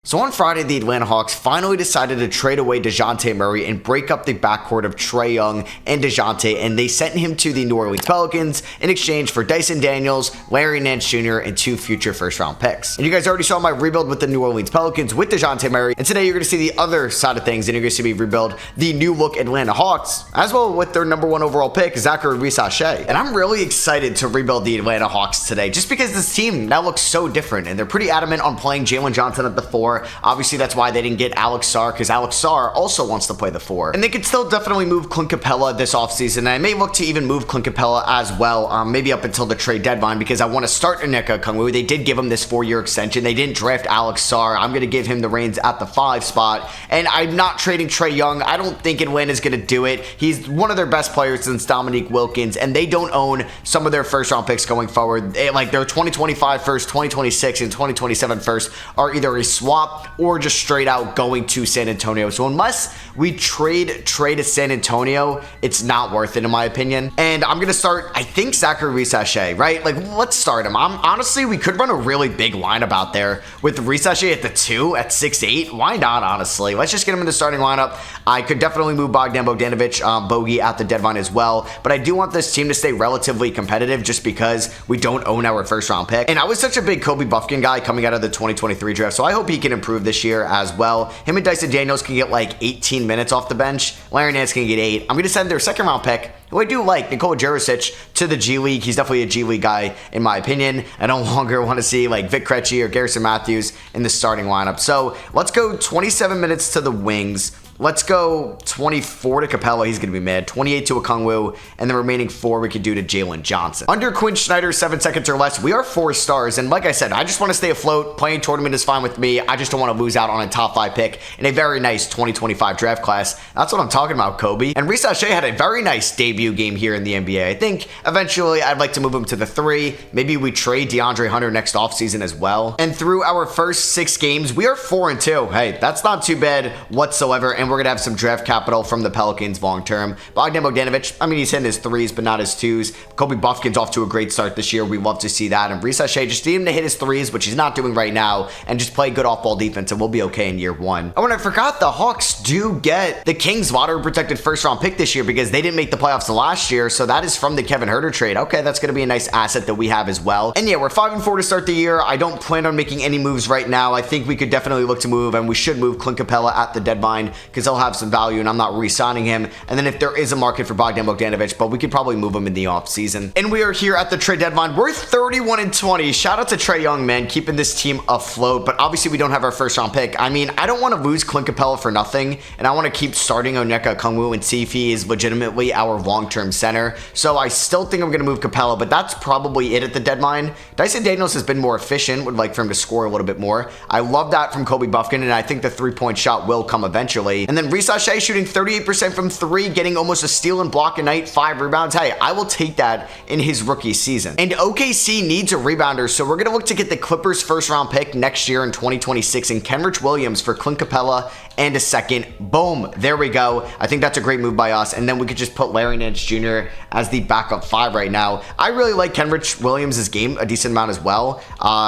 So on Friday, the Atlanta Hawks finally decided to trade away Dejounte Murray and break up the backcourt of Trae Young and Dejounte, and they sent him to the New Orleans Pelicans in exchange for Dyson Daniels, Larry Nance Jr., and 2 future first-round picks. And you guys already saw my rebuild with the New Orleans Pelicans with Dejounte Murray, and today you're going to see the other side of things, and you're going to see me rebuild the new-look Atlanta Hawks, as well with their #1 overall pick, Zachary Risa-Shea. And I'm really excited to rebuild the Atlanta Hawks today, just because this team now looks so different, and they're pretty adamant on playing Jalen Johnson at the 4. Obviously, that's why they didn't get Alex Sarr, because Alex Sarr also wants to play the 4. And they could still definitely move Clint Capella this offseason, and I may look to even move Clint Capella as well, maybe up until the trade deadline, because I want to start Onyeka Okongwu. They did give him this 4-year extension. They didn't draft Alex Sarr. I'm going to give him the reins at the 5 spot, and I'm not trading Trae Young. I don't think Atlanta's going to do it. He's one of their best players since Dominique Wilkins, and they don't own some of their first-round picks going forward. Like their 2025 first, 2026, and 2027 first are either a swap or just straight out going to San Antonio. So unless we trade to San Antonio, it's not worth it in my opinion. And I'm gonna start, I think, Zachary Risa-Shea, right? Like, let's start him. Honestly, we could run a really big lineup out there with Risa-Shea at the 2 at 6'8". Why not, honestly? Let's just get him in the starting lineup. I could definitely move Bogdanovic, Bogey at the deadline as well, but I do want this team to stay relatively competitive just because we don't own our first round pick. And I was such a big Kobe Buffkin guy coming out of the 2023 draft, so I hope he can improve this year as well. Him and Dyson Daniels can get like 18 minutes off the bench. Larry Nance can get 8. I'm going to send their second round pick, who I do like, Nikola Jurisic, to the G League. He's definitely a G League guy in my opinion. I no longer want to see like Vic Krejci or Garrison Matthews in the starting lineup. So let's go 27 minutes to the wings. Let's go 24 to Capella. He's going to be mad. 28 to Okongwu. And the remaining 4 we could do to Jalen Johnson. Under Quinn Snyder, 7 seconds or less, we are 4 stars. And like I said, I just want to stay afloat. Playing tournament is fine with me. I just don't want to lose out on a top 5 pick in a very nice 2025 draft class. That's what I'm talking about, Kobe. And Risa-Shea had a very nice debut game here in the NBA. I think eventually I'd like to move him to the 3. Maybe we trade DeAndre Hunter next offseason as well. And through our first 6 games, we are 4-2. Hey, that's not too bad whatsoever. And we're going to have some draft capital from the Pelicans long term. Bogdanovic, I mean, he's hitting his 3s, but not his 2s. Kobe Buffkin's off to a great start this year. We love to see that. And Risa-Shea, just need him to hit his 3s, which he's not doing right now, and just play good off-ball defense, and we'll be okay in year 1. Oh, and I forgot the Hawks do get the Kings lottery-protected first-round pick this year because they didn't make the playoffs last year, so that is from the Kevin Huerter trade. Okay, that's going to be a nice asset that we have as well. And yeah, we're 5-4 to start the year. I don't plan on making any moves right now. I think we could definitely look to move, and we should move Clint Capella at the deadline because he'll have some value, and I'm not re-signing him. And then if there is a market for Bogdanovic, but we could probably move him in the offseason. And we are here at the trade deadline. We're 31-20. Shout out to Trae Young, man, keeping this team afloat. But obviously, we don't have our first-round pick. I mean, I don't want to lose Clint Capella for nothing, and I want to keep starting Onyeka Okongwu and see if he is legitimately our long-term center. So I still think I'm going to move Capella, but that's probably it at the deadline. Dyson Daniels has been more efficient. Would like for him to score a little bit more. I love that from Kobe Buffkin, and I think the 3-point shot will come eventually. And then Risa-Shea shooting 38% from 3, getting almost a steal and block a night, 5 rebounds. Hey, I will take that in his rookie season. And OKC needs a rebounder, so we're going to look to get the Clippers first-round pick next year in 2026 and Kenrich Williams for Clint Capella and a second. Boom. There we go. I think that's a great move by us. And then we could just put Larry Nance Jr. as the backup 5 right now. I really like Kenrich Williams' game a decent amount as well.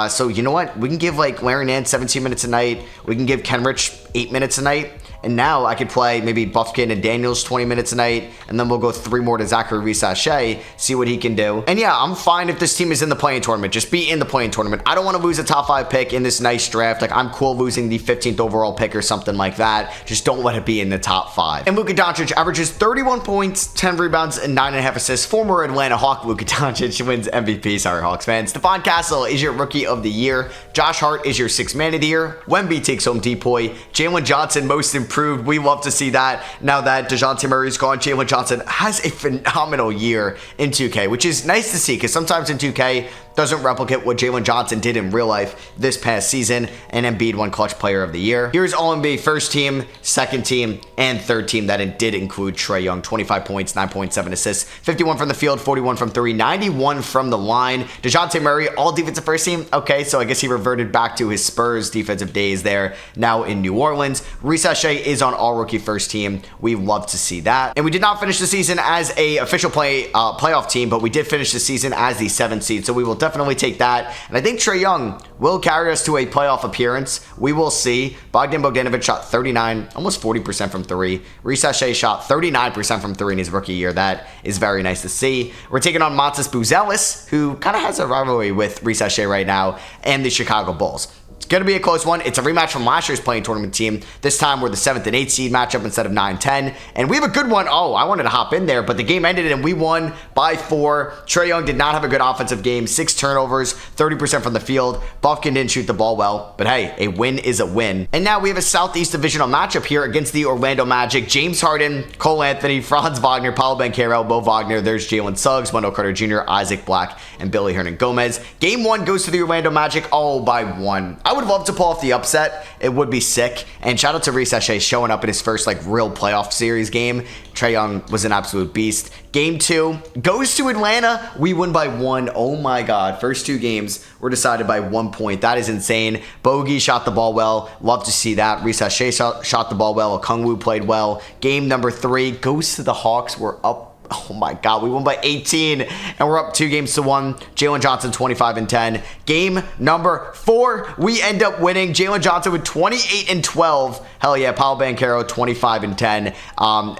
So you know what? We can give like Larry Nance 17 minutes a night. We can give Kenrich 8 minutes a night. And now I could play maybe Buffkin and Daniels 20 minutes a night, and then we'll go 3 more to Zachary Risa-Shea, see what he can do. And yeah, I'm fine if this team is in the play-in tournament. Just be in the play-in tournament. I don't want to lose a top 5 pick in this nice draft. Like, I'm cool losing the 15th overall pick or something like that. Just don't let it be in the top 5. And Luka Doncic averages 31 points, 10 rebounds, and 9.5 assists. Former Atlanta Hawk Luka Doncic wins MVP. Sorry, Hawks fans. Stephon Castle is your Rookie of the Year. Josh Hart is your 6th Man of the Year. Wemby takes home Depoy. Jalen Johnson, Most Improved. We love to see that. Now that Dejounte Murray's gone, Jalen Johnson has a phenomenal year in 2K, which is nice to see because sometimes in 2K, doesn't replicate what Jalen Johnson did in real life this past season, and Embiid won Clutch Player of the Year. Here's All-NBA first team, second team, and third team that it did include Trae Young. 25 points, 9.7 assists, 51 from the field, 41 from 3, 91 from the line. Dejounte Murray, all defensive first team. Okay, so I guess he reverted back to his Spurs defensive days there, now in New Orleans. Risa-Shea is on all-rookie first team. We love to see that. And we did not finish the season as a official playoff team, but we did finish the season as the 7th seed, so we will definitely take that. And I think Trae Young will carry us to a playoff appearance. We will see. Bogdanovic shot 39, almost 40% from three. Reese shot 39% from three in his rookie year. That is very nice to see. We're taking on Montes Buzelis, who kind of has a rivalry with Reese right now, and the Chicago Bulls. It's going to be a close one. It's a rematch from last year's playing tournament team. This time we're the 7th and 8th seed matchup instead of 9-10. And we have a good one. Oh, I wanted to hop in there, but the game ended and we won by 4. Trae Young did not have a good offensive game. 6 turnovers, 30% from the field. Buffkin didn't shoot the ball well, but hey, a win is a win. And now we have a Southeast Divisional matchup here against the Orlando Magic. James Harden, Cole Anthony, Franz Wagner, Paolo Banchero, Mo Wagner. There's Jalen Suggs, Wendell Carter Jr., Isaac Black, and Billy Hernan-Gomez. Game 1 goes to the Orlando Magic, by 1. I would love to pull off the upset. It would be sick. And shout out to Reese showing up in his first real playoff series game. Trae Young was an absolute beast. Game 2 goes to Atlanta. We win by 1. Oh my God. First 2 games were decided by 1 point. That is insane. Bogey shot the ball well. Love to see that. Reese shot the ball well. Okongwu played well. Game number 3 goes to the Hawks. We're up. Oh my God, we won by 18 and we're up 2 games to 1. Jalen Johnson 25 and 10. Game number 4, we end up winning. Jalen Johnson with 28 and 12. Hell yeah, Paolo Banchero 25 and 10.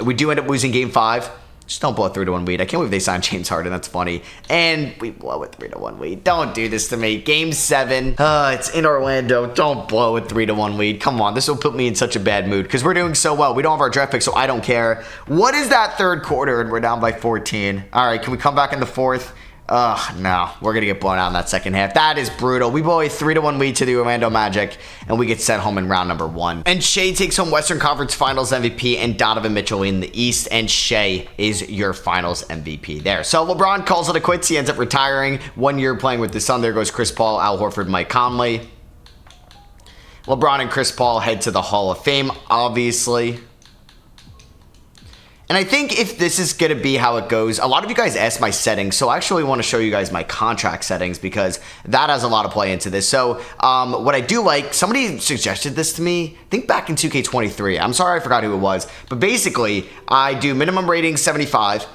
We do end up losing game 5. Just don't blow a 3-1 lead. I can't believe they signed James Harden. That's funny. And we blow a 3-1 lead. Don't do this to me. Game 7. It's in Orlando. Don't blow a 3-1 lead. Come on. This will put me in such a bad mood because we're doing so well. We don't have our draft pick, so I don't care. What is that third quarter? And we're down by 14. All right. Can we come back in the fourth? No, we're going to get blown out in that second half. That is brutal. We blow a 3-1 lead to the Orlando Magic, and we get sent home in round number 1. And Shea takes home Western Conference Finals MVP and Donovan Mitchell in the East, and Shea is your Finals MVP there. So LeBron calls it a quits. He ends up retiring. 1 year playing with the Sun. There goes Chris Paul, Al Horford, Mike Conley. LeBron and Chris Paul head to the Hall of Fame, obviously. And I think if this is going to be how it goes, a lot of you guys asked my settings, so I actually want to show you guys my contract settings because that has a lot of play into this. So what I do like, somebody suggested this to me, I think back in 2K23. I'm sorry, I forgot who it was. But basically, I do minimum rating 75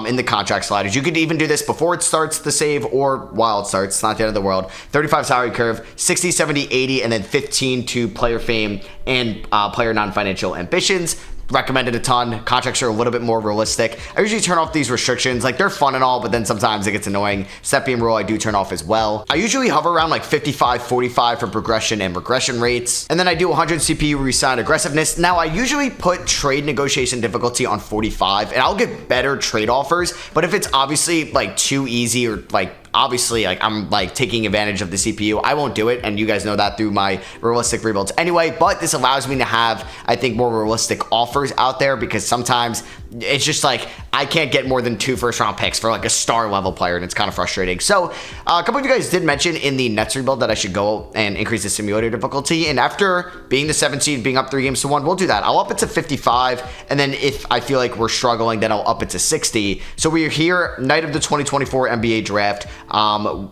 in the contract sliders. You could even do this before it starts the save or while it starts. It's not the end of the world. 35 salary curve, 60, 70, 80, and then 15 to player fame and player non-financial ambitions. Recommended a ton. Contracts are a little bit more realistic. I usually turn off these restrictions. They're fun and all, but then sometimes it gets annoying. Step beam rule I do turn off as well. I usually hover around 55, 45 for progression and regression rates. And then I do 100 CPU resign aggressiveness. Now I usually put trade negotiation difficulty on 45 and I'll get better trade offers. But if it's obviously too easy or obviously I'm taking advantage of the CPU, I won't do it, and you guys know that through my realistic rebuilds anyway. But this allows me to have, I think, more realistic offers out there because sometimes it's just I can't get more than 2 first-round picks for a star level player, and it's kind of frustrating. So a couple of you guys did mention in the Nets rebuild that I should go and increase the simulator difficulty, and after being the 7th seed, being up 3 games to 1, we'll do that. I'll up it to 55, and then if I feel like we're struggling, then I'll up it to 60. So we are here, night of the 2024 NBA draft.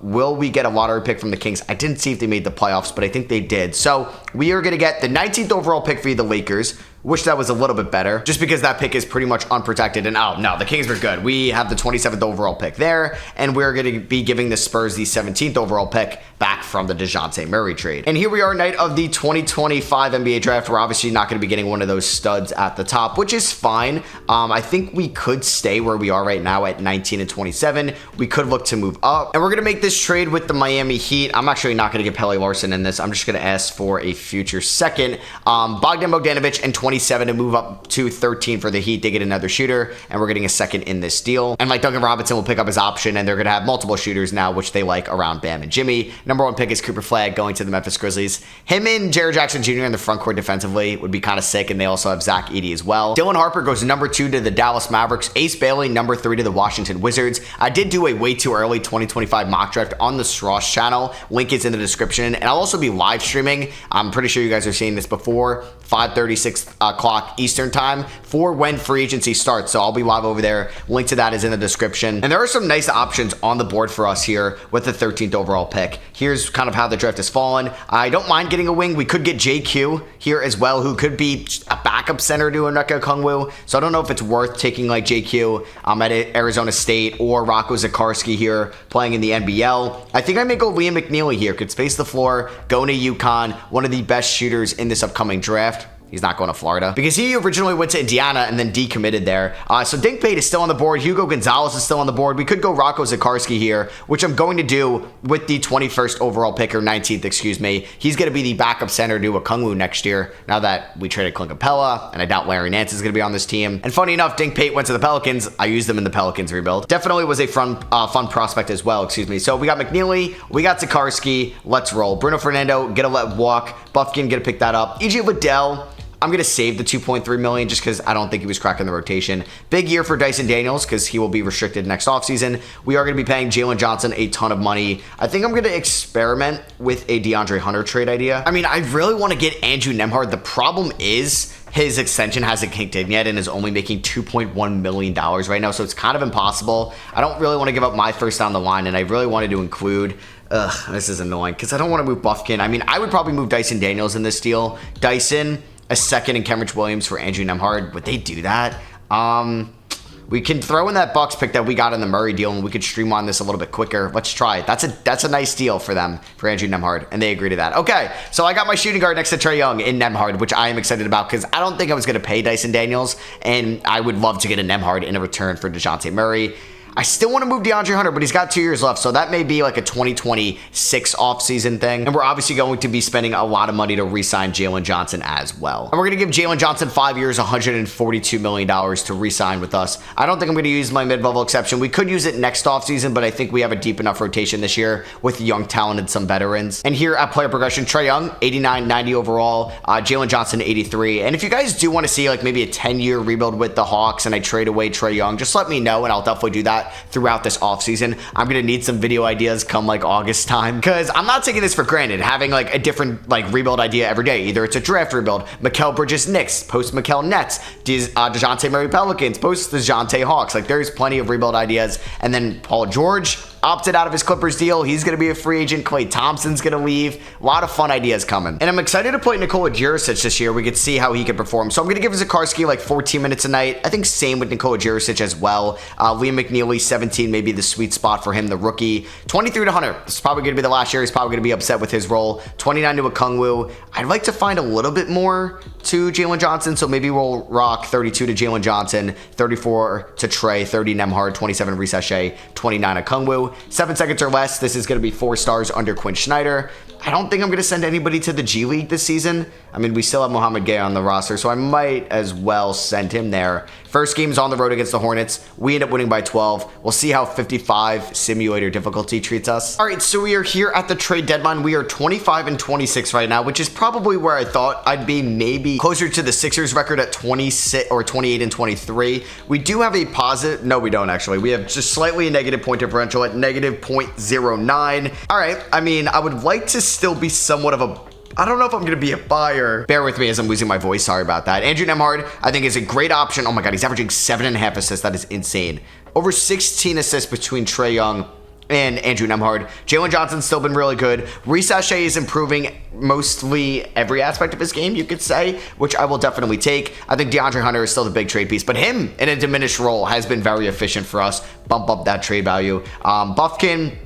Will we get a lottery pick from the Kings? I didn't see if they made the playoffs, but I think they did. So we are going to get the 19th overall pick for the Lakers. Wish that was a little bit better, just because that pick is pretty much unprotected. And oh no, the Kings were good. We have the 27th overall pick there, and we're going to be giving the Spurs the 17th overall pick back from the Dejounte Murray trade. And here we are, night of the 2025 NBA draft. We're obviously not going to be getting one of those studs at the top, which is fine. I think we could stay where we are right now at 19 and 27. We could look to move up, and we're going to make this trade with the Miami Heat. I'm actually not going to get Pele Larson in this. I'm just going to ask for a future second. Bogdanovic and 27 to move up to 13 for the Heat. They get another shooter, and we're getting a second in this deal. And Duncan Robinson will pick up his option, and they're going to have multiple shooters now, which they like around Bam and Jimmy. Number 1 pick is Cooper Flagg going to the Memphis Grizzlies. Him and Jared Jackson Jr. in the front court defensively would be kind of sick, and they also have Zach Edey as well. Dylan Harper goes number 2 to the Dallas Mavericks. Ace Bailey, number 3 to the Washington Wizards. I did do a way too early 2025 mock draft on the Stross channel. Link is in the description, and I'll also be live streaming. I'm pretty sure you guys are seeing this before 5:36 o'clock Eastern time for when free agency starts. So I'll be live over there. Link to that is in the description. And there are some nice options on the board for us here with the 13th overall pick. Here's kind of how the draft has fallen. I don't mind getting a wing. We could get JQ here as well, who could be a backup backup center to Onyeka Okongwu. So I don't know if it's worth taking like JQ at Arizona State or Rocco Zikarsky here playing in the NBL. I think I may go Liam McNeely here. Could space the floor, go to UConn, one of the best shooters in this upcoming draft. He's not going to Florida because he originally went to Indiana and then decommitted there. So Dink Pate is still on the board. Hugo Gonzalez is still on the board. We could go Rocco Zikarsky here, which I'm going to do with the 21st overall pick, or 19th, excuse me. He's going to be the backup center to Okongwu next year now that we traded Clint Capella, and I doubt Larry Nance is going to be on this team. And funny enough, Dink Pate went to the Pelicans. I used them in the Pelicans rebuild. Definitely was a fun prospect as well, excuse me. So we got McNeely, we got Zikarsky. Let's roll. Bruno Fernando, get a let walk. Buffkin, get to pick that up. E.J. Liddell, I'm going to save the $2.3 million just because I don't think he was cracking the rotation. Big year for Dyson Daniels because he will be restricted next offseason. We are going to be paying Jalen Johnson a ton of money. I think I'm going to experiment with a DeAndre Hunter trade idea. I mean, I really want to get Andrew Nembhard. The problem is his extension hasn't kicked in yet and is only making $2.1 million right now, so it's kind of impossible. I don't really want to give up my first down the line, and I really wanted to include... this is annoying because I don't want to move Buffkin. I mean, I would probably move Dyson Daniels in this deal. Dyson... a second in Kenrich Williams for Andrew Nembhard. Would they do that? We can throw in that Bucks pick that we got in the Murray deal, and we could streamline this a little bit quicker. Let's try it. That's a nice deal for them, for Andrew Nembhard, and they agree to that. Okay, so I got my shooting guard next to Trae Young in Nembhard, which I am excited about because I don't think I was going to pay Dyson Daniels, and I would love to get a Nembhard in a return for Dejounte Murray. I still want to move DeAndre Hunter, but he's got 2 years left, so that may be like a 2026 offseason thing. And we're obviously going to be spending a lot of money to re-sign Jalen Johnson as well. And we're going to give Jalen Johnson 5 years, $142 million to re-sign with us. I don't think I'm going to use my mid-level exception. We could use it next offseason, but I think we have a deep enough rotation this year with young talent and some veterans. And here at Player Progression, Trae Young, 89, 90 overall, Jalen Johnson, 83. And if you guys do want to see like maybe a 10-year rebuild with the Hawks and I trade away Trae Young, just let me know and I'll definitely do that throughout this offseason. I'm going to need some video ideas come like August time because I'm not taking this for granted, having like a different like rebuild idea every day. Either it's a draft rebuild, Mikal Bridges Knicks, post Mikal Nets, Dejounte Murray Pelicans, post Dejounte Hawks. Like there's plenty of rebuild ideas. And then Paul George opted out of his Clippers deal. He's going to be a free agent. Klay Thompson's going to leave. A lot of fun ideas coming. And I'm excited to play Nikola Jurisic this year. We could see how he can perform. So I'm going to give Zikarsky like 14 minutes a night. I think same with Nikola Jurisic as well. Liam McNeely, 17, maybe the sweet spot for him, the rookie. 23 to Hunter. This is probably going to be the last year. He's probably going to be upset with his role. 29 to Okongwu. I'd like to find a little bit more to Jalen Johnson. So maybe we'll rock 32 to Jalen Johnson, 34 to Trae, 30 Nembhard, 27 Reese Shea, 29 Okongwu. 7 seconds or less. This is going to be 4 stars under Quinn Snyder. I don't think I'm going to send anybody to the G League this season. I mean, we still have Mohamed Gay on the roster, so I might as well send him there. First game's on the road against the Hornets. We end up winning by 12. We'll see how 55 simulator difficulty treats us. All right, so we are here at the trade deadline. We are 25 and 26 right now, which is probably where I thought I'd be, maybe closer to the Sixers record at 26 or 28 and 23. We do have a positive. No, we don't actually. We have just slightly a negative point differential at negative 0.09. All right, I mean, I would like to still be somewhat of a... I don't know if I'm going to be a buyer. Bear with me as I'm losing my voice. Sorry about that. Andrew Nembhard, I think, is a great option. Oh my God, he's averaging 7.5 assists. That is insane. Over 16 assists between Trae Young and Andrew Nembhard. Jalen Johnson's still been really good. Reese Shea is improving mostly every aspect of his game, you could say, which I will definitely take. I think DeAndre Hunter is still the big trade piece, but him in a diminished role has been very efficient for us. Bump up that trade value. Buffkin,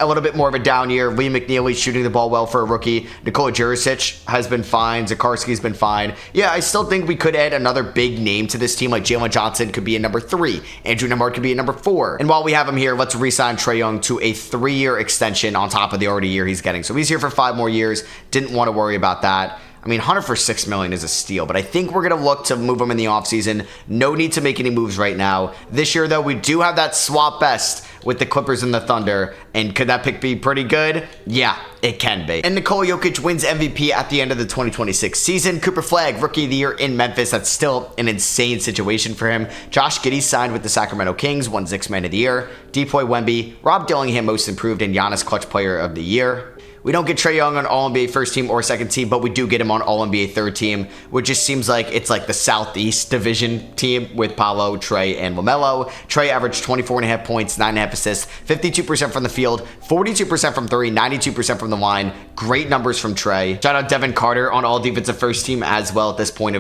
a little bit more of a down year. Lee McNeely shooting the ball well for a rookie. Nikola Jurisic has been fine. Zikarsky's been fine. Yeah, I still think we could add another big name to this team. Like Jalen Johnson could be a number 3. Andrew Nembhard could be a number 4. And while we have him here, let's re-sign Trae Young to a 3-year extension on top of the already year he's getting. So he's here for 5 more years. Didn't want to worry about that. I mean, Hunter for $6 million is a steal, but I think we're going to look to move him in the offseason. No need to make any moves right now. This year, though, we do have that swap best with the Clippers and the Thunder, and could that pick be pretty good? Yeah, it can be. And Nikola Jokic wins MVP at the end of the 2026 season. Cooper Flagg, Rookie of the Year in Memphis. That's still an insane situation for him. Josh Giddey signed with the Sacramento Kings, won Sixth Man of the Year. Depoy Wemby, Rob Dillingham, Most Improved, and Giannis Clutch Player of the Year. We don't get Trae Young on All-NBA first team or second team, but we do get him on All-NBA third team, which just seems like it's like the Southeast Division team with Paolo, Trae, and LaMelo. Trae averaged 24.5 points, 9.5 assists, 52% from the field, 42% from three, 92% from the line. Great numbers from Trae. Shout out Devin Carter on All Defensive first team as well at this point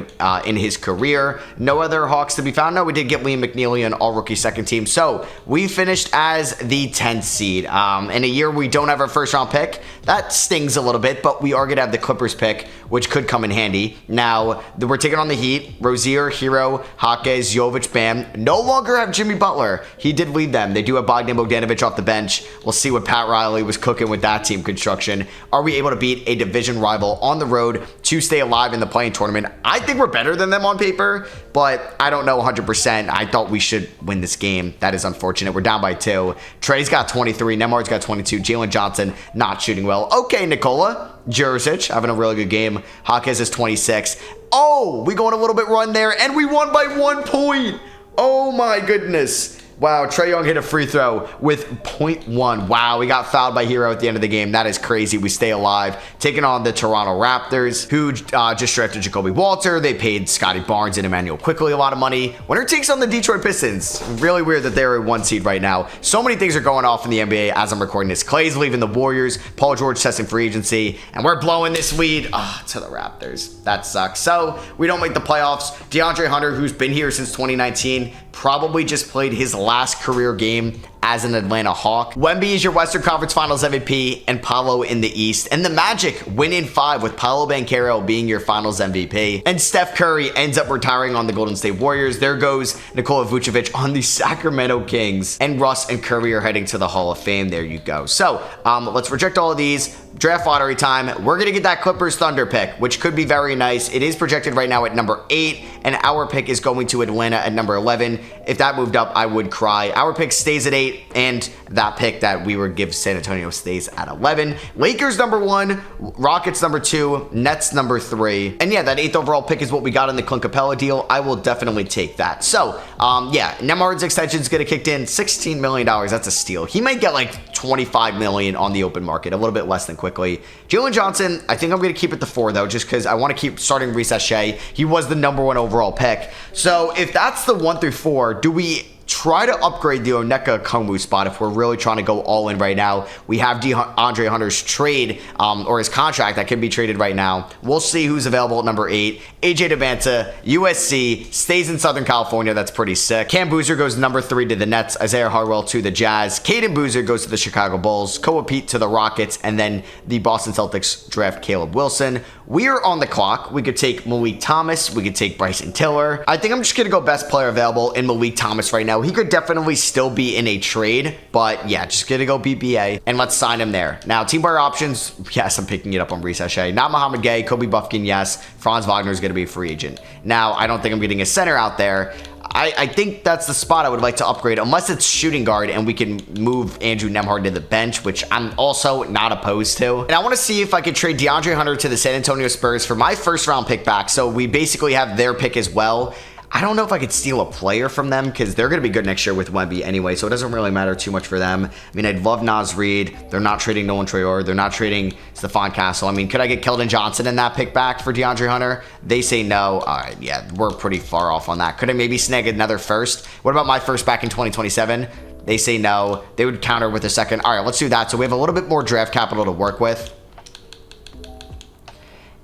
in his career. No other Hawks to be found. No, we did get Liam McNeely on All Rookie second team. So we finished as the 10th seed. In a year we don't have our first round pick. That stings a little bit, but we are going to have the Clippers pick, which could come in handy. Now, we're taking on the Heat. Rozier, Hero, Jaquez, Jovic, Bam. No longer have Jimmy Butler. He did leave them. They do have Bogdan Bogdanovic off the bench. We'll see what Pat Riley was cooking with that team construction. Are we able to beat a division rival on the road to stay alive in the play-in tournament? I think we're better than them on paper, but I don't know 100%. I thought we should win this game. That is unfortunate. We're down by 2. Trae's got 23. Nembhard's got 22. Jalen Johnson not shooting well. Okay, Nikola Jurisic having a really good game. Jaquez is 26. Oh, we going a little bit run there, and we won by 1 point. Oh my goodness. Wow, Trae Young hit a free throw with 0.1. Wow, we got fouled by Hero at the end of the game. That is crazy. We stay alive. Taking on the Toronto Raptors, who just drafted Jacoby Walter. They paid Scotty Barnes and Emmanuel Quickley a lot of money. Winner takes on the Detroit Pistons. Really weird that they're a 1 seed right now. So many things are going off in the NBA as I'm recording this. Clay's leaving the Warriors. Paul George testing free agency. And we're blowing this lead to the Raptors. That sucks. So we don't make the playoffs. DeAndre Hunter, who's been here since 2019, probably just played his last career game as an Atlanta Hawk. Wemby is your Western Conference Finals MVP and Paolo in the East. And the Magic win in 5 with Paolo Banchero being your Finals MVP. And Steph Curry ends up retiring on the Golden State Warriors. There goes Nikola Vucevic on the Sacramento Kings. And Russ and Curry are heading to the Hall of Fame. There you go. So let's reject all of these. Draft lottery time. We're going to get that Clippers Thunder pick, which could be very nice. It is projected right now at number 8, and our pick is going to Atlanta at number 11. If that moved up, I would cry. Our pick stays at 8, and that pick that we would give San Antonio stays at 11. Lakers number 1, Rockets number 2, Nets number 3. And yeah, that 8th overall pick is what we got in the Clint Capella deal. I will definitely take that. So, yeah, Nembhard's extension is going to kick in $16 million. That's a steal. He might get like $25 million on the open market, a little bit less than quickly. Jalen Johnson, I think I'm going to keep it to 4, though, just because I want to keep starting Reese Shea. He was the number 1 overall pick. So if that's the 1 through 4, do we try to upgrade the Onyeka Okongwu spot if we're really trying to go all in right now? We have DeAndre Hunter's trade or his contract that can be traded right now. We'll see who's available at number 8. AJ Devanta, USC, stays in Southern California. That's pretty sick. Cam Boozer goes number 3 to the Nets. Isaiah Harwell to the Jazz. Caden Boozer goes to the Chicago Bulls. Koa Pete to the Rockets. And then the Boston Celtics draft Caleb Wilson. We are on the clock. We could take Malik Thomas. We could take Bryson Tiller. I think I'm just going to go best player available in Malik Thomas right now. He could definitely still be in a trade, but yeah, just going to go BBA and let's sign him there. Now, team player options, yes, I'm picking it up on Reese Shea. Not Muhammad Gay, Kobe Buffkin, yes. Franz Wagner is going to be a free agent. Now, I don't think I'm getting a center out there. I think that's the spot I would like to upgrade, unless it's shooting guard and we can move Andrew Nembhard to the bench, which I'm also not opposed to. And I want to see if I could trade DeAndre Hunter to the San Antonio Spurs for my first round pick back. So we basically have their pick as well. I don't know if I could steal a player from them because they're going to be good next year with Wemby anyway, so it doesn't really matter too much for them. I mean, I'd love Naz Reid. They're not trading Nolan Traore. They're not trading Stephon Castle. I mean, could I get Keldon Johnson in that pick back for DeAndre Hunter? They say no. All right, yeah, we're pretty far off on that. Could I maybe snag another first? What about my first back in 2027? They say no. They would counter with a second. All right, let's do that. So we have a little bit more draft capital to work with.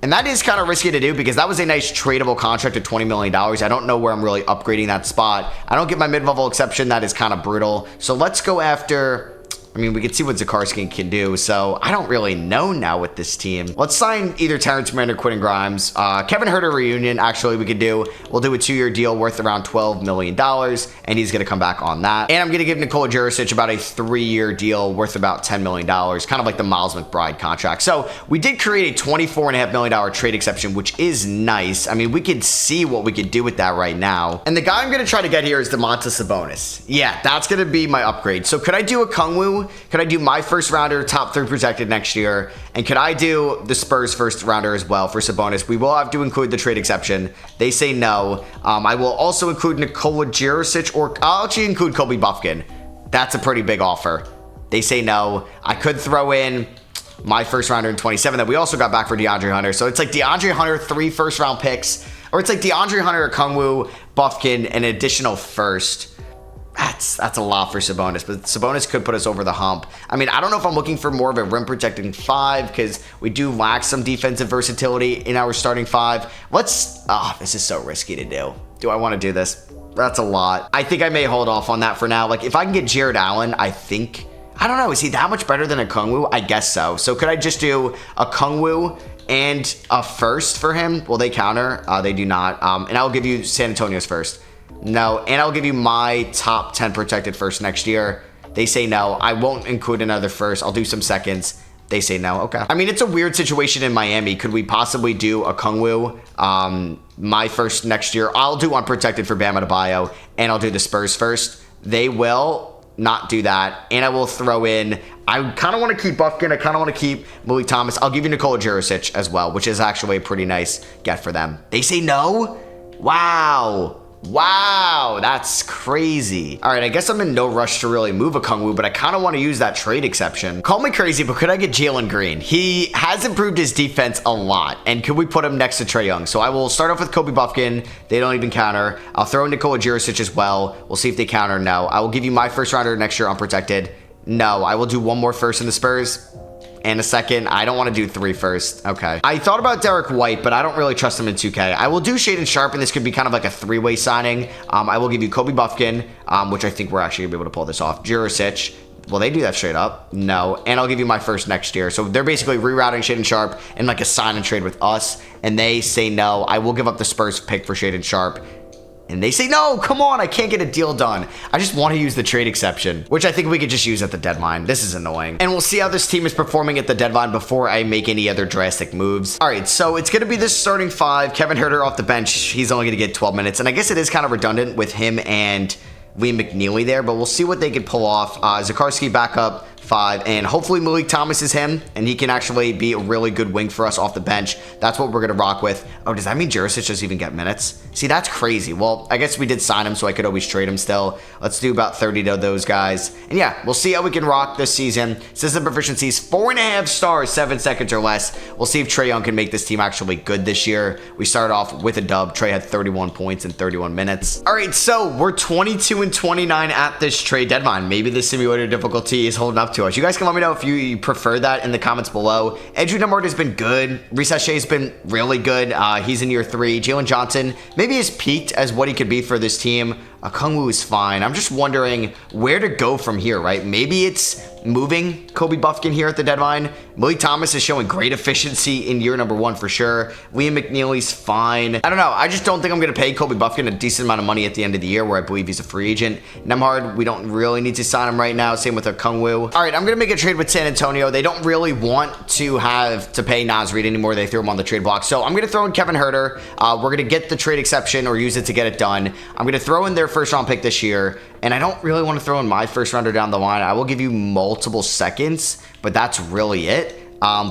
And that is kind of risky to do because that was a nice tradable contract of $20 million. I don't know where I'm really upgrading that spot. I don't get my mid-level exception. That is kind of brutal. So let's go after... I mean, we can see what Zakarsky can do, so I don't really know now with this team. Let's sign either Terrence Mann or Quentin Grimes. Kevin Huerter reunion, actually, we could do. We'll do a 2-year deal worth around $12 million, and he's going to come back on that. And I'm going to give Nikola Jurisic about a 3-year deal worth about $10 million, kind of like the Miles McBride contract. So we did create a $24.5 million trade exception, which is nice. I mean, we could see what we could do with that right now. And the guy I'm going to try to get here is Domantas Sabonis. Yeah, that's going to be my upgrade. So could I do a Okongwu? Could I do my first rounder, top 3 projected next year? And could I do the Spurs first rounder as well for Sabonis? We will have to include the trade exception. They say no. I will also include Nikola Jurisic, or I'll actually include Kobe Buffkin. That's a pretty big offer. They say no. I could throw in... my first rounder in 27 that we also got back for DeAndre Hunter. So it's like DeAndre Hunter, 3 first-round picks, or it's like DeAndre Hunter, Okongwu, Buffkin, and an additional first. That's a lot for Sabonis, but Sabonis could put us over the hump. I mean, I don't know if I'm looking for more of a rim protecting 5 because we do lack some defensive versatility in our starting 5. This is so risky to do. Do I want to do this? That's a lot. I think I may hold off on that for now. Like, if I can get Jared Allen, I don't know. Is he that much better than Okongwu? I guess so. So could I just do Okongwu and a first for him? Will they counter? They do not. And I'll give you San Antonio's first. No, and I'll give you my top 10 protected first next year. They say no. I won't include another first. I'll do some seconds. They say no. Okay. I mean, it's a weird situation in Miami. Could we possibly do Okongwu, my first next year? I'll do unprotected for Bam Adebayo, and I'll do the Spurs first. They will not do that, and I will throw in, I kind of want to keep Buffkin. I kind of want to keep Malik Thomas. I'll give you Nikola Jurisic as well, which is actually a pretty nice get for them. They say no? Wow, that's crazy. All right, I guess I'm in no rush to really move Okongwu, but I kind of want to use that trade exception. Call me crazy, but could I get Jalen Green? He has improved his defense a lot, and could we put him next to Trae Young? So I will start off with Kobe Buffkin. They don't even counter. I'll throw in Nikola Jurisic as well. We'll see if they counter. No. I will give you my first rounder next year unprotected. No. I will do one more first in the Spurs. And a second. I don't want to do 3 first. Okay. I thought about Derek White, but I don't really trust him in 2K. I will do Shaedon Sharpe, and this could be kind of like a 3-way signing. I will give you Kobe Buffkin, which I think we're actually going to be able to pull this off. Jurisic. Will they do that straight up? No. And I'll give you my first next year. So they're basically rerouting Shaedon Sharpe and like a sign and trade with us. And they say no. I will give up the Spurs pick for Shaedon Sharpe. And they say, no, come on, I can't get a deal done. I just want to use the trade exception, which I think we could just use at the deadline. This is annoying. And we'll see how this team is performing at the deadline before I make any other drastic moves. All right, so it's going to be this starting 5. Kevin Huerter off the bench. He's only going to get 12 minutes. And I guess it is kind of redundant with him and Liam McNeely there, but we'll see what they can pull off. Zakarski back up 5, and hopefully Malik Thomas is him, and he can actually be a really good wing for us off the bench. That's what we're going to rock with. Oh, does that mean Jurisic doesn't even get minutes? See, that's crazy. Well, I guess we did sign him, so I could always trade him still. Let's do about 30 to those guys. And yeah, we'll see how we can rock this season. System proficiencies, 4.5 stars, 7 seconds or less. We'll see if Trae Young can make this team actually good this year. We started off with a dub. Trae had 31 points in 31 minutes. All right, so we're 22 and 29 at this trade deadline. Maybe the simulator difficulty is holding up to us. You guys can let me know if you prefer that in the comments below. Andrew Nemhard has been good. Reese Shea has been really good. He's in year 3. Jalen Johnson maybe has peaked as what he could be for this team. Okongwu is fine. I'm just wondering where to go from here, right? Maybe it's moving Kobe Buffkin here at the deadline. Malik Thomas is showing great efficiency in year number 1 for sure. Liam McNeely's fine. I don't know. I just don't think I'm going to pay Kobe Buffkin a decent amount of money at the end of the year where I believe he's a free agent. Nemhard, we don't really need to sign him right now. Same with Okongwu. All right, I'm going to make a trade with San Antonio. They don't really want to have to pay Naz Reid anymore. They threw him on the trade block. So I'm going to throw in Kevin Huerter. We're going to get the trade exception or use it to get it done. I'm going to throw in their first round pick this year, and I don't really want to throw in my first rounder down the line. I will give you multiple seconds, but that's really it.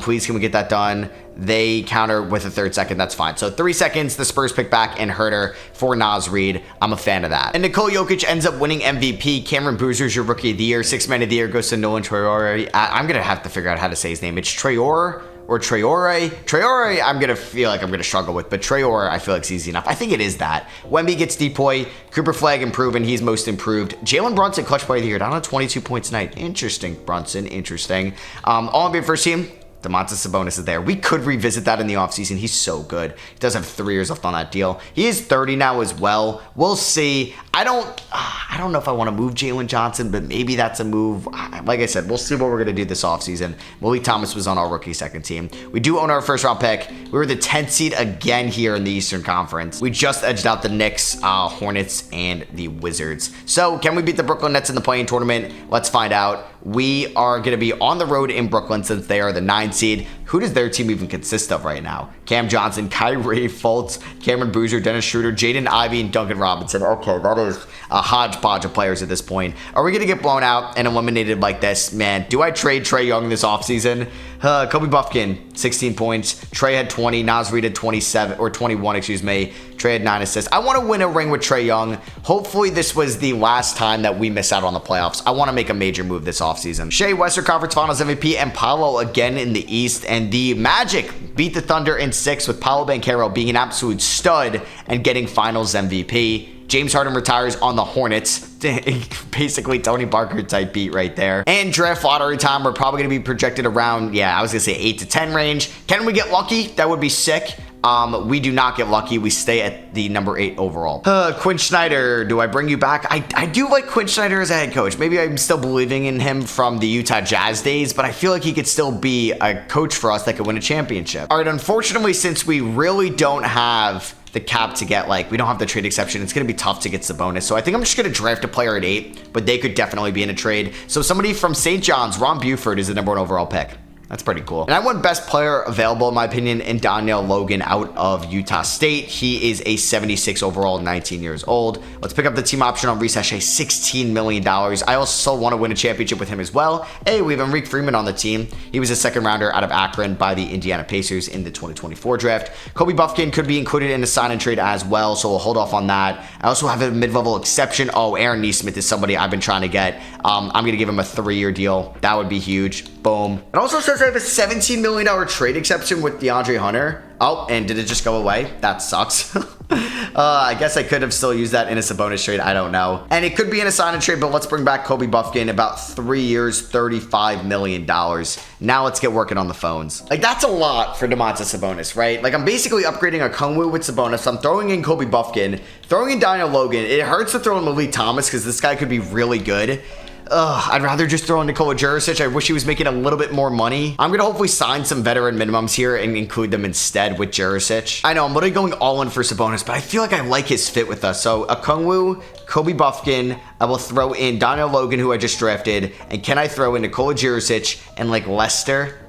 Please, can we get that done? They counter with a 3rd second. That's fine. So 3 seconds, the Spurs pick back, and Huerter for Naz Reid. I'm a fan of that. And Nikola Jokic ends up winning MVP. Cameron Boozer's your rookie of the year. 6th man of the year goes to Nolan Traore. I'm going to have to figure out how to say his name. It's Traore or Traore. Traore, I'm going to feel like I'm going to struggle with, but Traore, I feel like it's easy enough. I think it is that. Wemby gets Depoy. Cooper Flag improving. He's most improved. Jalen Brunson, clutch player of the year, down on 22 points tonight. Interesting, Brunson. Interesting. All NBA first team. Domantas Sabonis is there. We could revisit that in the offseason. He's so good. He does have 3 years left on that deal. He is 30 now as well. We'll see. I don't know if I want to move Jalen Johnson, but maybe that's a move. Like I said, we'll see what we're going to do this offseason. Malik Thomas was on our rookie second team. We do own our first round pick. We were the 10th seed again here in the Eastern Conference. We just edged out the Knicks, Hornets, and the Wizards. So can we beat the Brooklyn Nets in the play-in tournament? Let's find out. We are going to be on the road in Brooklyn since they are the 9th seed. who does their team even consist of right now? Cam Johnson, Kyrie, Fultz, Cameron Boozer, Dennis Schroeder, Jaden Ivey, and Duncan Robinson. Okay, that is a hodgepodge of players at this point. Are we going to get blown out and eliminated like this? Man, do I trade Trae Young this offseason? Kobe Buffkin, 16 points. Trae had 20. Naz Reid had 27, or 21, excuse me. Trae had 9 assists. I want to win a ring with Trae Young. Hopefully this was the last time that we miss out on the playoffs. I want to make a major move this offseason. Shea, Western Conference Finals MVP, and Paolo again in the East. And the Magic beat the Thunder in 6 with Paolo Banchero being an absolute stud and getting Finals MVP. James Harden retires on the Hornets. Basically Tony Parker type beat right there. And draft lottery time, we're probably going to be projected around, I was going to say 8 to 10 range. Can we get lucky? That would be sick. We do not get lucky. We stay at the number 8 overall. Quinn Snyder, do I bring you back? I do like Quinn Snyder as a head coach. Maybe I'm still believing in him from the Utah Jazz days, but I feel like he could still be a coach for us that could win a championship. All right, unfortunately, since we really don't have the cap to get, we don't have the trade exception, it's going to be tough to get Sabonis. So I think I'm just going to draft a player at 8, but they could definitely be in a trade. So somebody from St. John's, Ron Buford, is the number 1 overall pick. That's pretty cool. And I went best player available, in my opinion, in Daniel Logan out of Utah State. He is a 76 overall, 19 years old. Let's pick up the team option on Reese Hashé, $16 million. I also want to win a championship with him as well. Hey, we have Enrique Freeman on the team. He was a second rounder out of Akron by the Indiana Pacers in the 2024 draft. Kobe Buffkin could be included in the sign and trade as well, so we'll hold off on that. I also have a mid-level exception. Oh, Aaron Nesmith is somebody I've been trying to get. I'm going to give him a 3-year deal. That would be huge. Boom. It also says I have a $17 million trade exception with DeAndre Hunter. Oh, and did it just go away? That sucks. I guess I could have still used that in a Sabonis trade. I don't know. And it could be in a sign and trade, but let's bring back Kobe Buffkin. About 3 years, $35 million. Now let's get working on the phones. That's a lot for Domantas Sabonis, right? I'm basically upgrading a Kungwu with Sabonis. I'm throwing in Kobe Buffkin, throwing in Daniel Logan. It hurts to throw in Malik Thomas because this guy could be really good. I'd rather just throw in Nikola Jurisic. I wish he was making a little bit more money. I'm going to hopefully sign some veteran minimums here and include them instead with Jurisic. I know, I'm literally going all in for Sabonis, but I feel like I like his fit with us. So, Okongwu, Kobe Buffkin, I will throw in Daniel Logan, who I just drafted, and can I throw in Nikola Jurisic and, Lester?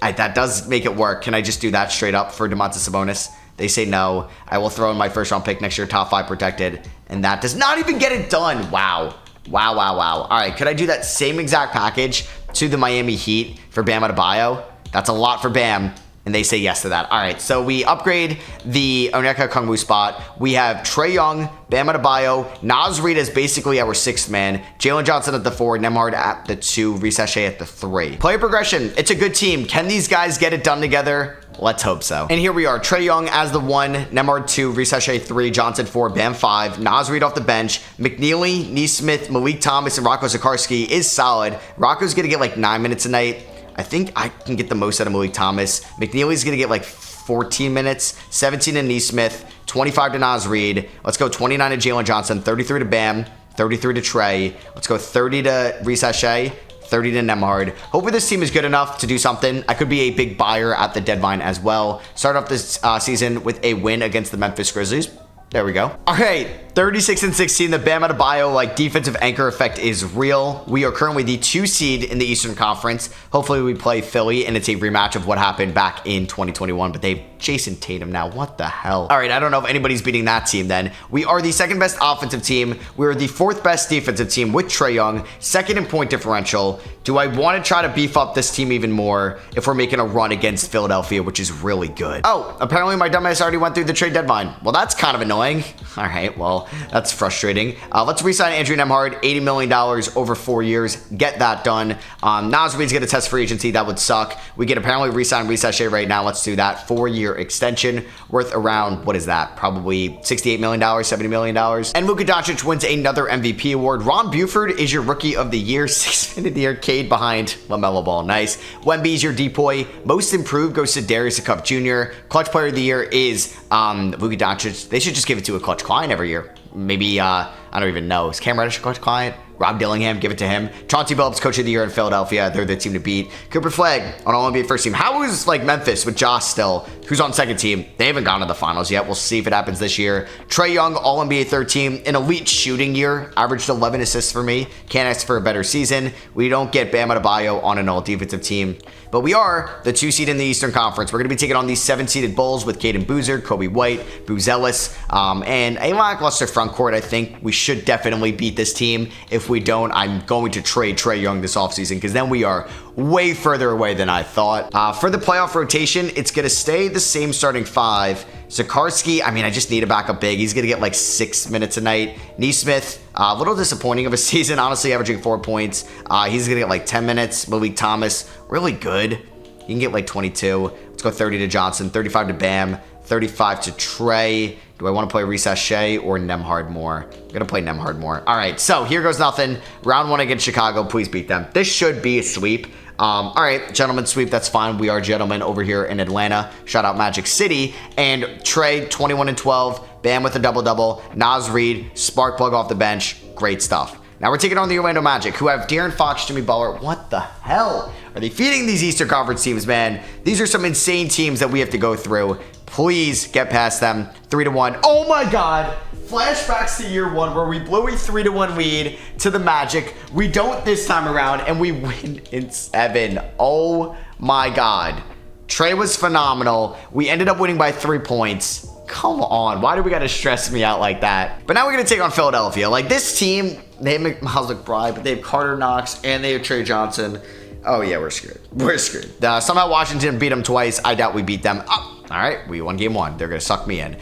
That does make it work. Can I just do that straight up for Domantas Sabonis? They say no. I will throw in my first round pick next year, top 5 protected, and that does not even get it done. Wow. Wow. All right, could I do that same exact package to the Miami Heat for Bam Adebayo? That's a lot for Bam, and they say yes to that. All right, so we upgrade the Onyeka Okongwu spot. We have Trae Young, Bam Adebayo, Naz Reid is basically our 6th man, Jalen Johnson at the 4, Nembhard at the 2, Reese Hashé at the 3. Player progression, it's a good team. Can these guys get it done together? Let's hope so. And here we are, Trae Young as the 1, Nembhard 2, Reese Hashé 3, Johnson 4, Bam 5, Naz Reid off the bench, McNeely, Nesmith, Malik Thomas, and Rocco Zikarsky is solid. Rocco's gonna get 9 minutes a night. I think I can get the most out of Malik Thomas. McNeely's gonna get 14 minutes, 17 to Nesmith, 25 to Naz Reid. Let's go 29 to Jalen Johnson, 33 to Bam, 33 to Trae. Let's go 30 to Reese Hashé, 30 to Nembhard. Hopefully this team is good enough to do something. I could be a big buyer at the deadline as well. Start off this season with a win against the Memphis Grizzlies. There we go. All right, 36-16. The Bam Adebayo defensive anchor effect is real. We are currently the 2 seed in the Eastern Conference. Hopefully we play Philly and it's a rematch of what happened back in 2021, but they've Jason Tatum now. What the hell? All right, I don't know if anybody's beating that team then. We are the 2nd best offensive team. We are the 4th best defensive team with Trae Young, 2nd in point differential. Do I want to try to beef up this team even more if we're making a run against Philadelphia, which is really good? Oh, apparently my dumbass already went through the trade deadline. Well, that's kind of annoying. All right, well, that's frustrating. Let's re-sign Andrew Nembhard, $80 million over 4 years. Get that done. Naz Reid's get a test free agency. That would suck. We can apparently re-sign Reese Hashé right now. Let's do that. 4-year extension worth around, what is that? Probably $68 million, $70 million. And Luka Doncic wins another MVP award. Ron Buford is your Rookie of the Year. 6th man of the year, Cade behind LaMelo Ball. Nice. Wemby's your Depoy. Most improved goes to Darius Cup Jr. Clutch Player of the Year is Luka Doncic. They should just give it to a clutch client every year. Maybe, I don't even know. Is Cam Reddish a clutch client? Rob Dillingham, give it to him. Chauncey Billups, coach of the year in Philadelphia. They're the team to beat. Cooper Flagg on All-NBA first team. How is like Memphis with Josh still, who's on second team? They haven't gone to the finals yet. We'll see if it happens this year. Trae Young, All-NBA third team, an elite shooting year. Averaged 11 assists for me. Can't ask for a better season. We don't get Bam Adebayo on an all-defensive team. But we are the 2 seed in the Eastern Conference. We're going to be taking on these 7-seeded Bulls with Caden Boozer, Kobe White, Booz Ellis, and a lackluster front court. I think we should definitely beat this team. If we don't, I'm going to trade Trae Young this offseason because then we are way further away than I thought. For the playoff rotation, it's going to stay the same starting 5. Zakarski, I mean, I just need a backup big. He's going to get like 6 minutes a night. Neesmith, a little disappointing of a season, honestly, averaging 4 points. He's going to get like 10 minutes. Malik Thomas, really good. You can get like 22. Let's go 30 to Johnson, 35 to Bam, 35 to Trae. Do I want to play Recess Shea or Nembhard more? I'm going to play Nembhard more. All right, so here goes nothing. Round 1 against Chicago. Please beat them. This should be a sweep. All right, gentlemen sweep, that's fine. We are gentlemen over here in Atlanta. Shout out Magic City. And Trae, 21 and 12. Bam with a double-double. Naz Reid, spark plug off the bench. Great stuff. Now we're taking on the Orlando Magic, who have De'Aaron Fox, Jimmy Butler. What the hell are they feeding these Eastern Conference teams, man? These are some insane teams that we have to go through. Please get past them. 3-1. Oh my God. Flashbacks to year 1 where we blew a 3-1 lead to the Magic. We don't this time around, and we win in 7. Oh my God. Trae was phenomenal. We ended up winning by 3 points. Come on. Why do we got to stress me out like that? But now we're going to take on Philadelphia. Like, this team, they have Miles McBride, but they have Carter Knox, and they have Trey Johnson. Oh, yeah, we're screwed. We're screwed. Somehow Washington beat them twice. I doubt we beat them. Oh, all right, we won game 1. They're going to suck me in.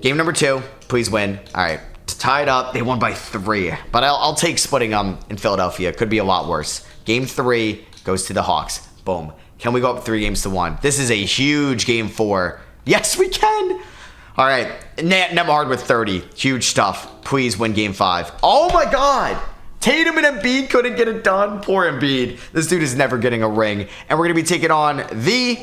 Game number 2, please win. All right, to tie it up, they won by 3. But I'll take splitting them in Philadelphia. Could be a lot worse. Game 3 goes to the Hawks. Boom. Can we go up 3-1? This is a huge game 4. Yes, we can. All right, Nembhard with 30. Huge stuff. Please win game 5. Oh, my God. Tatum and Embiid couldn't get it done. Poor Embiid. This dude is never getting a ring. And we're going to be taking on the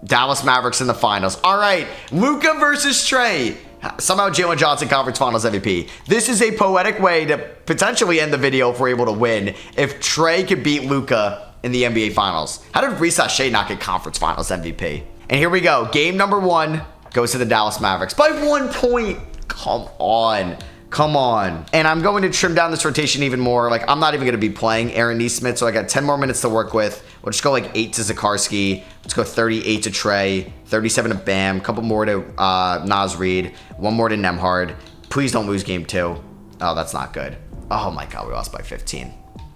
Dallas Mavericks in the finals. All right, Luka versus Trae. Somehow Jalen Johnson Conference Finals MVP. This is a poetic way to potentially end the video if we're able to win. If Trae could beat Luka in the NBA Finals. How did Recess Shea not get Conference Finals MVP? And here we go. Game number 1 goes to the Dallas Mavericks by 1 point. Come on. Come on. And I'm going to trim down this rotation even more. Like, I'm not even going to be playing Aaron Neesmith, so I got 10 more minutes to work with. We'll just go like 8 to Zakarski. Let's go 38 to Trae, 37 to Bam, a couple more to Naz Reid, 1 more to Nembhard. Please don't lose game 2. Oh, that's not good. Oh my God, we lost by 15.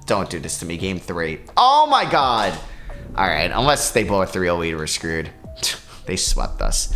Don't do this to me. Game 3. Oh my God. All right, unless they blow a 3-0 lead, we're screwed. They swept us.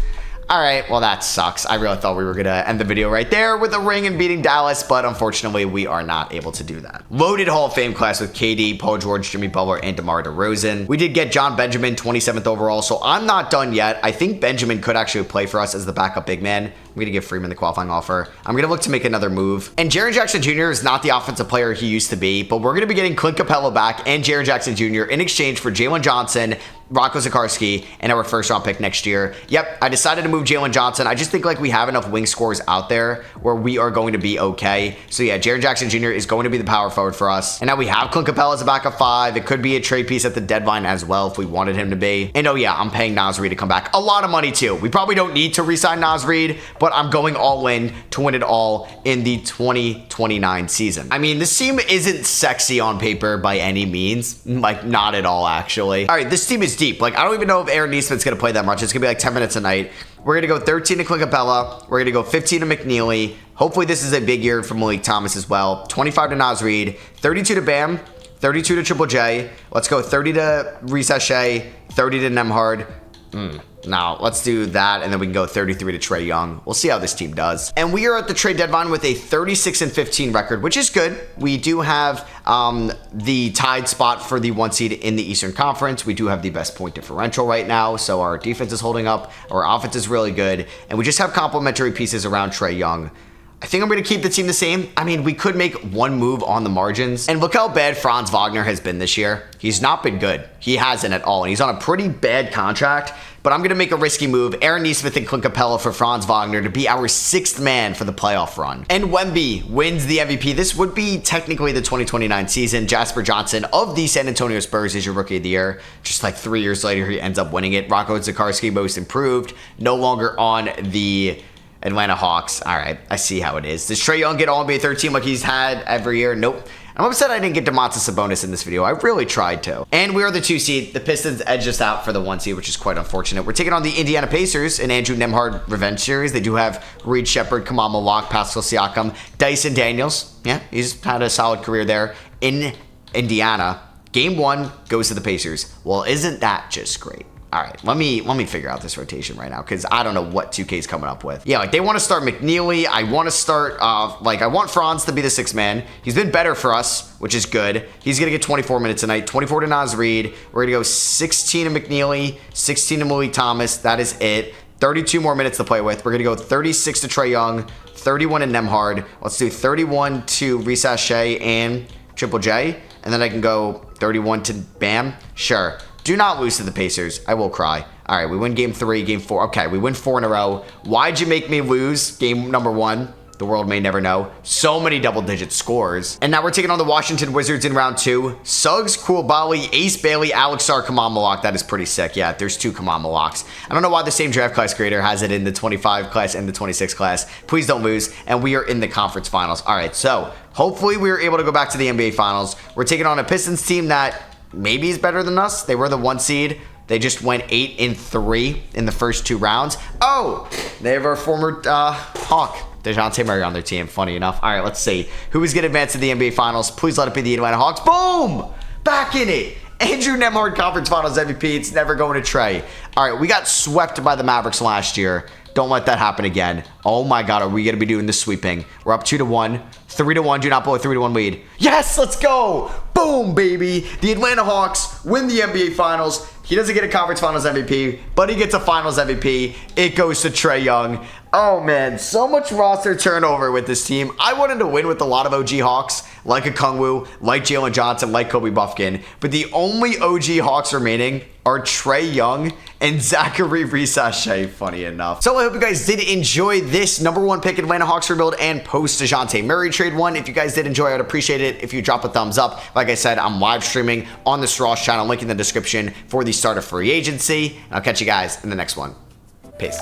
All right, well, that sucks. I really thought we were going to end the video right there with a ring and beating Dallas, but unfortunately, we are not able to do that. Loaded Hall of Fame class with KD, Paul George, Jimmy Butler, and DeMar DeRozan. We did get John Benjamin, 27th overall, so I'm not done yet. I think Benjamin could actually play for us as the backup big man. I'm going to give Freeman the qualifying offer. I'm going to look to make another move. And Jaren Jackson Jr. is not the offensive player he used to be, but we're going to be getting Clint Capella back and Jaren Jackson Jr. in exchange for Jalen Johnson, Rocco Zakarski, and our first round pick next year. Yep, I decided to move Jalen Johnson. I just think like we have enough wing scores out there where we are going to be okay. So yeah, Jaren Jackson Jr. is going to be the power forward for us. And now we have Clint Capella as a backup 5. It could be a trade piece at the deadline as well if we wanted him to be. And oh yeah, I'm paying Naz Reid to come back. A lot of money too. We probably don't need to re-sign Naz Reid, but I'm going all in to win it all in the 2029 season. I mean, this team isn't sexy on paper by any means. Like, not at all, actually. All right, this team is deep. Like, I don't even know if Aaron Neesmith's going to play that much. It's going to be like 10 minutes a night. We're going to go 13 to Clint Capella. We're going to go 15 to McNeely. Hopefully, this is a big year for Malik Thomas as well. 25 to Naz Reid. 32 to Bam. 32 to Triple J. Let's go 30 to Recess Shea. 30 to Nembhard. Now, let's do that, and then we can go 33 to Trae Young. We'll see how this team does. And we are at the trade deadline with a 36-15 record, which is good. We do have the tied spot for the 1 seed in the Eastern Conference. We do have the best point differential right now, so our defense is holding up. Our offense is really good, and we just have complementary pieces around Trae Young. I think I'm going to keep the team the same. I mean, we could make one move on the margins. And look how bad Franz Wagner has been this year. He's not been good. He hasn't at all. And he's on a pretty bad contract. but I'm going to make a risky move. Aaron Nesmith and Clint Capella for Franz Wagner to be our 6th man for the playoff run. And Wemby wins the MVP. This would be technically the 2029 season. Jasper Johnson of the San Antonio Spurs is your Rookie of the Year. Just like 3 years later, he ends up winning it. Rocco Zikarsky, most improved. No longer on the Atlanta Hawks. All right, I see how it is. Does Trae Young get All-NBA 3rd team like he's had every year? Nope. I'm upset I didn't get Domantas Sabonis in this video. I really tried to. And we are the 2 seed. The Pistons edged us out for the 1 seed, which is quite unfortunate. We're taking on the Indiana Pacers in Andrew Nembhard Revenge Series. They do have Reed Shepherd, Kamal Malak, Pascal Siakam, Dyson Daniels. Yeah, he's had a solid career there in Indiana. Game 1 goes to the Pacers. Well, isn't that just great? All right, let me figure out this rotation right now because I don't know what 2K's coming up with. Yeah, like they want to start McNeely. I want to start, I want Franz to be the 6th man. He's been better for us, which is good. He's going to get 24 minutes tonight, 24 to Naz Reid. We're going to go 16 to McNeely, 16 to Malik Thomas. That is it. 32 more minutes to play with. We're going to go 36 to Trae Young, 31 to Nembhard. Let's do 31 to Risa Shea and Triple J. And then I can go 31 to Bam. Sure. Do not lose to the Pacers. I will cry. All right, we win game 3, game 4. Okay, we win 4 in a row. Why'd you make me lose game number 1? The world may never know. So many double-digit scores. And now we're taking on the Washington Wizards in round 2. Suggs, Coulibaly, Ace Bailey, Alex Sarr, Kamal Malak. That is pretty sick. Yeah, there's 2 Kamal Malaks. I don't know why the same draft class creator has it in the 25 class and the 26 class. Please don't lose. And we are in the conference finals. All right, so hopefully we are able to go back to the NBA finals. We're taking on a Pistons team that maybe is better than us. They were the 1 seed. They just went 8-3 in the first 2 rounds. Oh, they have our former Hawk, Dejounte Murray, on their team. Funny enough. All right, let's see. Who is going to advance to the NBA Finals? Please let it be the Atlanta Hawks. Boom! Back in it. Andrew Nembhard Conference Finals MVP. It's never going to Trae. All right, we got swept by the Mavericks last year. Don't let that happen again. Oh my God, are we going to be doing the sweeping? We're up 2-1, 3-1. Do not blow a 3-1 lead. Yes, let's go. Boom, baby. The Atlanta Hawks win the NBA Finals. He doesn't get a Conference Finals MVP, but he gets a Finals MVP. It goes to Trae Young. Oh, man, so much roster turnover with this team. I wanted to win with a lot of OG Hawks, like Okongwu, like Jalen Johnson, like Kobe Buffkin. But the only OG Hawks remaining are Trae Young and Zachary Risa-Shea, funny enough. So I hope you guys did enjoy this number 1 pick Atlanta Hawks rebuild and post Dejounte Murray trade one. If you guys did enjoy, I'd appreciate it if you drop a thumbs up. Like I said, I'm live streaming on the Straws channel, link in the description for the start of free agency. And I'll catch you guys in the next one. Peace.